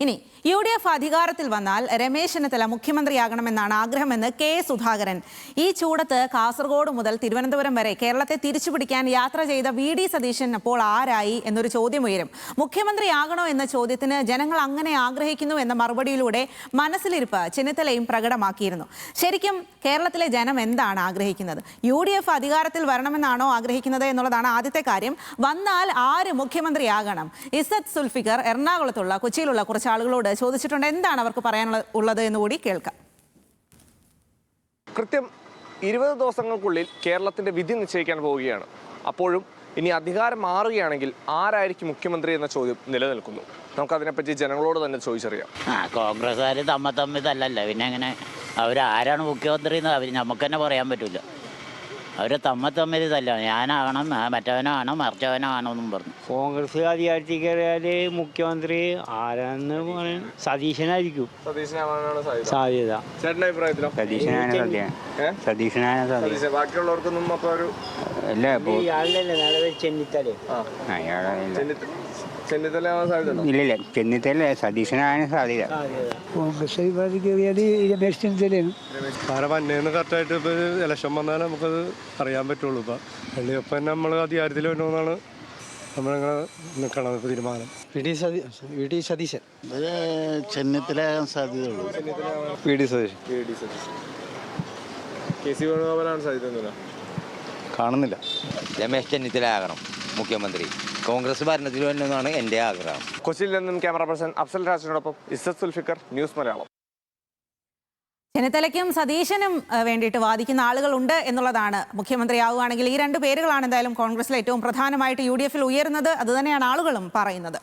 ഇനി UDF അധികാരത്തിൽ വന്നാൽ രമേശ് ചെന്നിത്തല മുഖ്യമന്ത്രിയാകണമെന്നാണ് ആഗ്രഹമെന്ന് കെ സുധാകരൻ. ഈ ചൂടത്ത് കാസർഗോഡ് മുതൽ തിരുവനന്തപുരം വരെ കേരളത്തെ തിരിച്ചുപിടിക്കാൻ യാത്ര ചെയ്ത VD സതീശൻ അപ്പോൾ ആരായി എന്നൊരു ചോദ്യം ഉയരും. മുഖ്യമന്ത്രിയാകണോ എന്ന ചോദ്യത്തിന് ജനങ്ങൾ അങ്ങനെ ആഗ്രഹിക്കുന്നു എന്ന മറുപടിയിലൂടെ മനസ്സിലിരിപ്പ് ചെന്നിത്തലയും പ്രകടമാക്കിയിരുന്നു. ശരിക്കും കേരളത്തിലെ ജനം എന്താണ് ആഗ്രഹിക്കുന്നത്? UDF അധികാരത്തിൽ വരണമെന്നാണോ ആഗ്രഹിക്കുന്നത് എന്നുള്ളതാണ് ആദ്യത്തെ കാര്യം. വന്നാൽ ആര് മുഖ്യമന്ത്രിയാകണം? ഇസത്ത് സുൽഫിക്കർ എറണാകുളത്തുള്ള കൊച്ചിയിലുള്ള കുറച്ച് ആളുകളോട് ചോദിച്ചിട്ടുണ്ട്. എന്താണ് അവർക്ക് പറയാനുള്ളത് എന്ന് കൂടി കേൾക്കാം. കൃത്യം 20 ദിവസങ്ങൾക്കുള്ളിൽ കേരളത്തിന്റെ വിധി നിശ്ചയിക്കാൻ പോവുകയാണ്. അപ്പോഴും ഇനി അധികാരം മാറുകയാണെങ്കിൽ ആരായിരിക്കും മുഖ്യമന്ത്രി എന്ന ചോദ്യം നിലനിൽക്കുന്നു. നമുക്കതിനെപ്പറ്റി ജനങ്ങളോട് തന്നെ ചോദിച്ചറിയാം. കോൺഗ്രസ്സുകാർ തമ്മിൽ തല്ലല്ല, പിന്നെ എങ്ങനെ അവരാരാണ് മുഖ്യമന്ത്രി എന്ന് നമുക്ക് തന്നെ പറയാൻ പറ്റില്ല. അവർ തമ്മിൽ തല്ല, ഞാനാകണം, മറ്റവനാണോ മറിച്ചവനാണോ എന്നും പറഞ്ഞു. കോൺഗ്രസ് അധികാരത്തിൽ കയറിയാൽ മുഖ്യമന്ത്രി ആരാന്ന് പറയാൻ സതീശനായിരിക്കും സാധ്യത. ബാക്കിയുള്ളവർക്കൊന്നും ഇല്ലില്ല, ചെന്നിത്തല സതീശനാണ് സാധ്യത. കോൺഗ്രസ് അധികാരത്തിൽ കയറിയാൽ രമേശ് ചെന്നിത്തലയാണ്. ആരെ വന്നേന്ന് കറക്റ്റായിട്ട് ഇപ്പോൾ ഇലക്ഷൻ വന്നാൽ നമുക്കത് അറിയാൻ പറ്റുള്ളൂ. ഇപ്പം വെള്ളിയപ്പം നമ്മൾ അധികാരത്തിൽ വരണമെന്നാണ് നമ്മളിങ്ങനെ നിൽക്കണം ഇപ്പോൾ തീരുമാനം. VD സതീശൻ ചെന്നിത്തല സാധ്യതയുള്ളൂ. VD സതീശൻ KC വേണുഗോപാലാണ് സാധ്യത കാണുന്നില്ല. രമേശ് ചെന്നിത്തല ആകണം മുഖ്യമന്ത്രി. കോൺഗ്രസ് ഭരണത്തിൽ വരുന്നതാണ് എൻ്റെ ആഗ്രഹം. കൊച്ചിയിൽ നിന്നും ക്യാമറ പേഴ്സൺ അഫ്സൽ രാജിനോടൊപ്പം ഇസത്ത് സുൽഫിക്കർ, ന്യൂസ് മലയാളം. ചെന്നിത്തലയ്ക്കും സതീശനും വേണ്ടിയിട്ട് വാദിക്കുന്ന ആളുകളുണ്ട് എന്നുള്ളതാണ്. മുഖ്യമന്ത്രിയാവുകയാണെങ്കിൽ ഈ രണ്ട് പേരുകളാണ് എന്തായാലും കോൺഗ്രസിൽ ഏറ്റവും പ്രധാനമായിട്ട് UDF ഉയരുന്നത്. അതുതന്നെയാണ് ആളുകളും പറയുന്നത്.